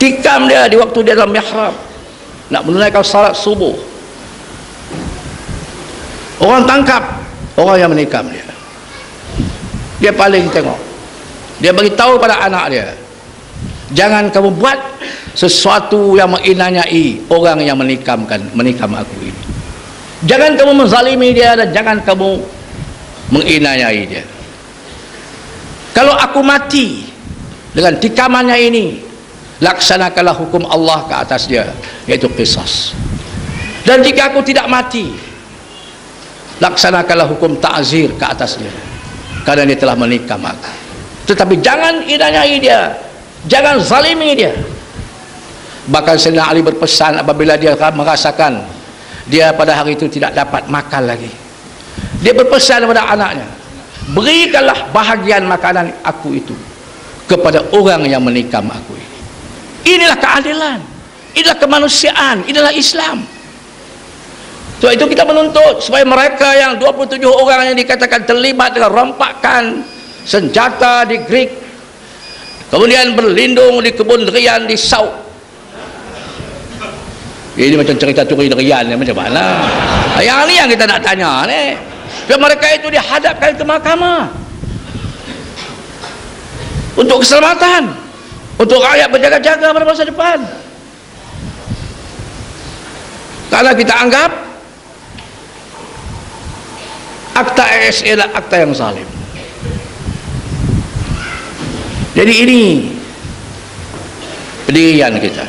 Tikam dia di waktu dia dalam mihrab nak menunaikan salat subuh. Orang tangkap orang yang menikam dia. Dia paling tengok. Dia beritahu pada anak dia, jangan kamu buat sesuatu yang menganiayai orang yang menikam aku ini. Jangan kamu menzalimi dia dan jangan kamu menganiayai dia. Kalau aku mati dengan tikamannya ini, laksanakanlah hukum Allah ke atas dia, yaitu qisas. Dan jika aku tidak mati, laksanakanlah hukum ta'zir ke atas dia, karena dia telah menikam aku. Tetapi jangan inayai dia, jangan zalimi dia. Bahkan Sayyidina Ali berpesan apabila dia merasakan dia pada hari itu tidak dapat makan lagi, dia berpesan kepada anaknya, berikanlah bahagian makanan aku itu kepada orang yang menikam aku ini. Inilah keadilan, inilah kemanusiaan, inilah Islam. Sebab itu kita menuntut supaya mereka yang 27 orang yang dikatakan terlibat dengan rompakan senjata di Greek, kemudian berlindung di kebun durian di Sauk. Ini macam cerita curi durian ni, macam mana? Yang ni yang kita nak tanya ni. Biar mereka itu dihadapkan ke mahkamah untuk keselamatan, untuk rakyat berjaga-jaga pada masa depan. Karena kita anggap akta ASA adalah akta yang zalim. Jadi ini pendirian kita.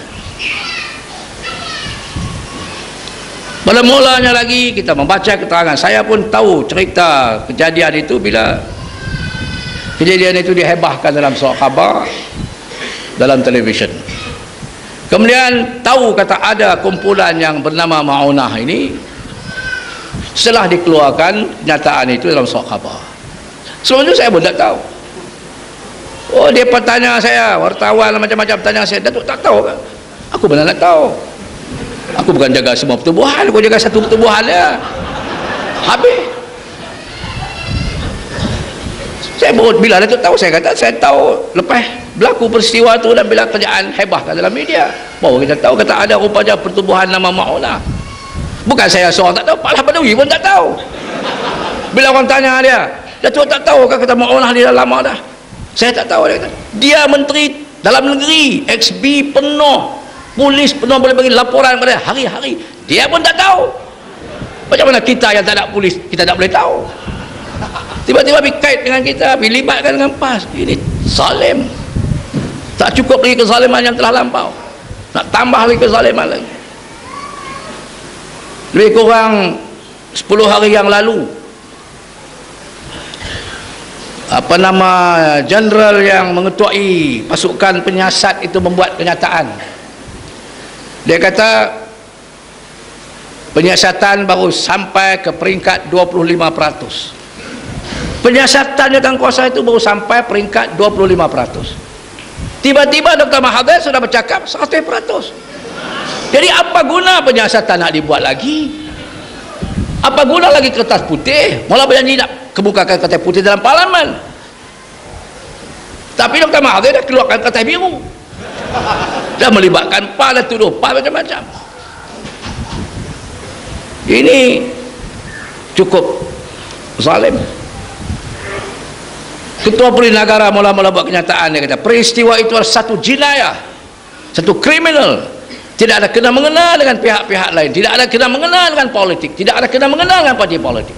Pada mulanya lagi kita membaca keterangan, saya pun tahu cerita kejadian itu bila kejadian itu dihebahkan dalam surat khabar, dalam televisyen. Kemudian tahu kata ada kumpulan yang bernama Ma'unah ini, setelah dikeluarkan kenyataan itu dalam surat khabar. Sebelum itu saya pun tak tahu. Oh, dia bertanya saya, wartawan macam-macam tanya saya, Datuk tak tahu kan? Aku benar nak tahu. Aku bukan jaga semua pertubuhan, aku jaga satu pertubuhan dia. Habis. Saya baru bila Datuk tahu, saya kata saya tahu lepas berlaku peristiwa tu dan bila kerjaan hebahkan dalam media, baru kita tahu kata ada rupanya pertubuhan nama Ma'unah. Bukan saya seorang tak tahu, Pak Badawi pun tak tahu. Bila orang tanya dia, Datuk tak tahu kan kata Ma'unah dia dah lama dah? Saya tak tahu. Dia kata, dia menteri dalam negeri, XB penuh, polis penuh boleh bagi laporan pada hari-hari, dia pun tak tahu. Macam mana kita yang tak ada polis, kita tak boleh tahu? Tiba-tiba berkait dengan kita, dilibatkan dengan PAS. Ini zalim. Tak cukup lagi kezaliman yang telah lampau, nak tambah lagi kezaliman lagi. Lebih kurang 10 hari yang lalu, jeneral yang mengetuai pasukan penyiasat itu membuat kenyataan. Dia kata penyiasatan baru sampai ke peringkat 25%. Penyiasatan jawatan itu baru sampai peringkat 25%. Tiba-tiba Dr. Mahathir sudah bercakap 100%. Jadi apa guna penyiasatan nak dibuat lagi? Apa guna lagi kertas putih? Mula berjanji nak kebukakan kertas putih dalam parlimen, tapi Dr. Mahathir dah keluarkan kertas biru, dah melibatkan PAS, dah tuduh PAS macam-macam. Ini cukup zalim. Ketua Polis Negara mula-mula buat kenyataan, dia kata peristiwa itu adalah satu jenayah, satu kriminal. Tidak ada kena mengena dengan pihak-pihak lain, tidak ada kena mengena dengan politik, tidak ada kena mengena dengan parti politik.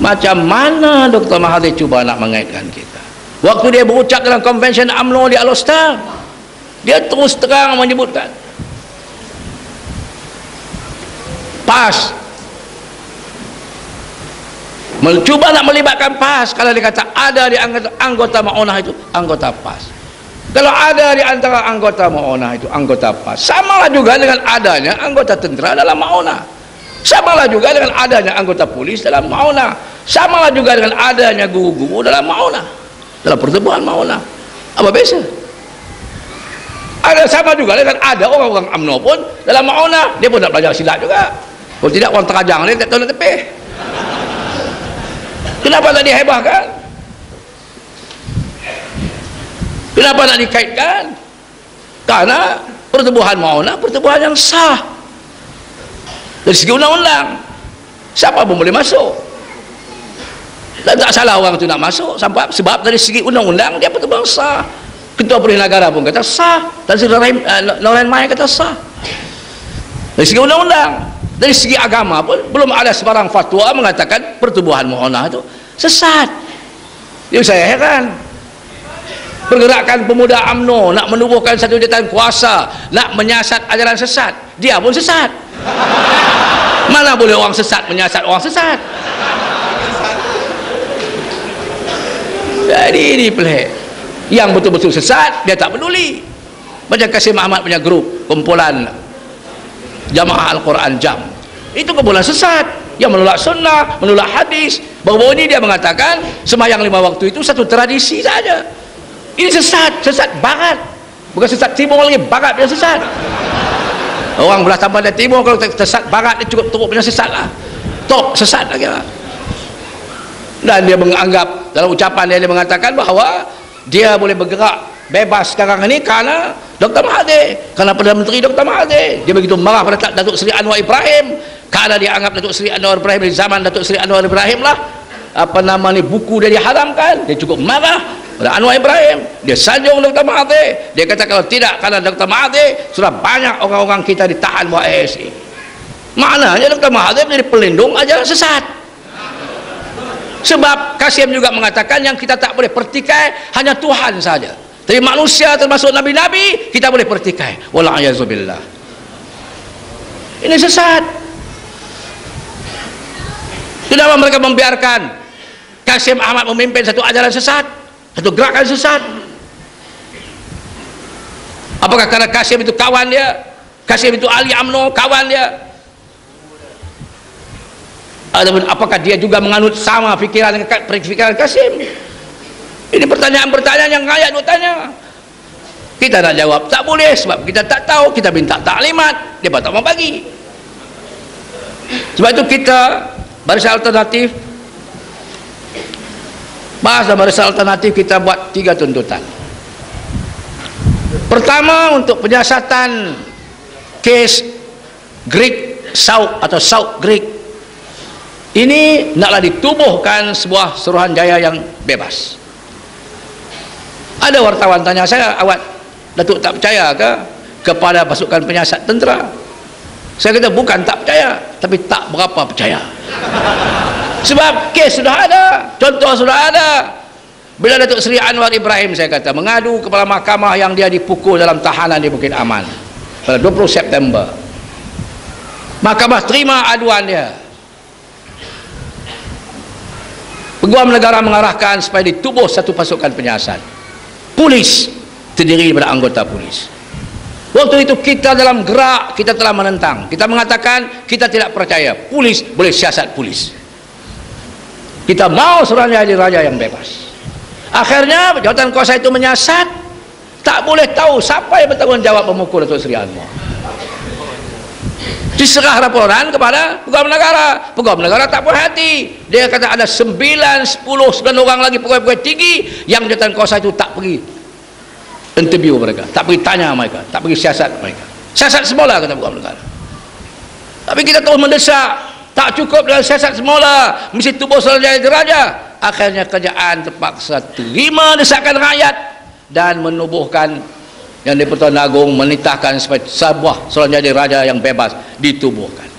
Macam mana Dr. Mahathir cuba nak mengaitkan kita? Waktu dia berucap dalam konvensyen UMNO di Al-Star, dia terus terang menyebutkan PAS, mencuba nak melibatkan PAS. Kalau dia kata ada di anggota Ma'unah itu anggota PAS, kalau ada di antara anggota Ma'unah itu anggota PAS, samalah juga dengan adanya anggota tentera dalam Ma'unah, samalah juga dengan adanya anggota polis dalam Ma'unah, samalah juga dengan adanya guru-guru dalam Ma'unah, dalam pertubuhan Ma'unah. Apa beza? Ada sama juga dengan ada orang-orang UMNO pun dalam Ma'unah, dia pun nak belajar silat juga. Kalau tidak orang terajang dia tak tahu nak tepih. Kenapa tak dihebahkan? Kenapa nak dikaitkan? Karena pertubuhan Mauna pertubuhan yang sah dari segi undang-undang. Siapa pun boleh masuk, dan tak salah orang itu nak masuk sebab dari segi undang-undang dia pertubuhan sah. Ketua Perintah Negara pun kata sah, dan Noren Mai kata sah dari segi undang-undang. Dari segi agama pun belum ada sebarang fatwa mengatakan pertubuhan Mauna itu sesat. Yang saya heran, pergerakan pemuda UMNO nak menubuhkan satu jabatan kuasa, nak menyiasat ajaran sesat, dia pun sesat. Mana boleh orang sesat menyiasat orang sesat? Jadi ini pelik. Yang betul-betul sesat dia tak peduli. Macam Kasim Ahmad punya grup kumpulan Jamaah Al-Quran Jam, itu kumpulan sesat yang menolak sunnah, menolak hadis. Baru-baru ini dia mengatakan sembahyang 5 waktu itu satu tradisi saja. Ini sesat barat, bukan sesat timur lagi, barat punya sesat. Orang belah tambah dari timur, kalau sesat barat dia cukup teruk punya sesat lah, top sesat lagi lah. Dan dia menganggap dalam ucapan dia mengatakan bahawa dia boleh bergerak bebas sekarang ini karena Dr. Mahathir, kerana Perdana Menteri Dr. Mahathir. Dia begitu marah pada Datuk Seri Anwar Ibrahim kerana dia anggap Datuk Seri Anwar Ibrahim di zaman Datuk Seri Anwar Ibrahim lah buku dia diharamkan. Dia cukup marah pada Anwar Ibrahim, dia sanjung Dr. Mahathir. Dia kata kalau tidak kerana Dr. Mahathir sudah banyak orang-orang kita ditahan buat ASA. Maknanya Dr. Mahathir menjadi pelindung ajaran sesat. Sebab Kasim juga mengatakan yang kita tak boleh pertikai hanya Tuhan saja, tapi manusia termasuk Nabi-Nabi kita boleh pertikai. Wala'ayazubillah. Ini sesat. Kenapa mereka membiarkan Kasim Ahmad memimpin satu ajaran sesat, satu gerakan sesat? Apakah karena Kasim itu kawan dia, Kasim itu ahli UMNO kawan dia? Ataupun apakah dia juga menganut sama pikiran Kasim? Ini pertanyaan-pertanyaan yang rakyat nak tanya. Kita nak jawab tak boleh sebab kita tak tahu. Kita minta taklimat, dia tak mau bagi. Sebab itu kita Barisan Alternatif, bahasa Barisan Alternatif kita buat 3 tuntutan. Pertama, untuk penyiasatan kes Greek Sauk atau Sauk Greek ini naklah ditubuhkan sebuah Suruhanjaya yang bebas. Ada wartawan tanya saya, awak Datuk tak percaya ke kepada pasukan penyiasat tentera? Saya kata bukan tak percaya, tapi tak berapa percaya. Sebab kes sudah ada, contoh sudah ada. Bila Datuk Seri Anwar Ibrahim, saya kata, mengadu kepala mahkamah yang dia dipukul dalam tahanan di Bukit Aman pada 20 September. Mahkamah terima aduan dia. Peguam negara mengarahkan supaya ditubuh satu pasukan penyiasat. Polis terdiri daripada anggota polis. Waktu itu kita dalam gerak, kita telah menentang. Kita mengatakan kita tidak percaya polis boleh siasat polis. Kita mau Suruhanjaya jadi raja yang bebas. Akhirnya jawatan kuasa itu menyiasat, tak boleh tahu siapa yang bertanggungjawab memukul Datuk Seri Anwar. Diserah laporan kepada Peguam Negara. Peguam Negara tak puas hati. Dia kata ada 9 orang lagi pegawai-pegawai tinggi yang jawatan kuasa itu tak pergi interview mereka, tak pergi tanya mereka, tak pergi siasat mereka. Siasat semula, kata Peguam Negara. Tapi kita terus mendesak, tak cukup dengan siasat semula, mesti tubuh Suruhanjaya jadi raja. Akhirnya kerajaan terpaksa terima desakan rakyat dan menubuhkan yang di-Pertuan Agong, menitahkan supaya sebuah Suruhanjaya raja yang bebas ditubuhkan.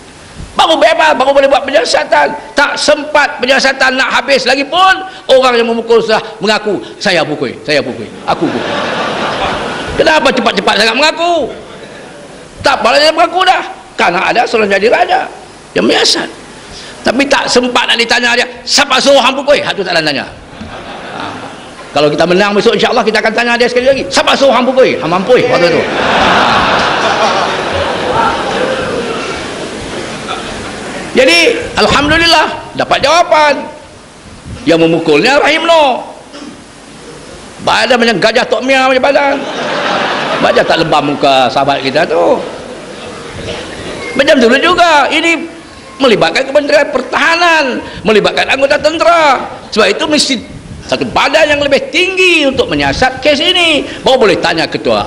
Baru bebas, baru boleh buat penyiasatan. Tak sempat penyiasatan nak habis lagi pun orang yang memukul sudah mengaku, saya pukul, aku pukul. Kenapa cepat-cepat sangat mengaku? Tak boleh dia mengaku dah, karena ada Suruhanjaya raja yang menyiasat. Tapi tak sempat nak ditanya dia, siapa suruh hang pukul? Hak tu tak nak tanya. Kalau kita menang besok, insya-Allah kita akan tanya dia sekali lagi, siapa suruh hang pukul? Hang mampu waktu tu. Jadi alhamdulillah dapat jawapan. Yang memukulnya Rahim Noor. Badan macam gajah Tok Mia macam badan. Badan tak lebam muka sahabat kita tu. Macam tu juga ini melibatkan Kementerian Pertahanan, melibatkan anggota tentera. Sebab itu mesti satu badan yang lebih tinggi untuk menyiasat kes ini. Baru boleh tanya ketua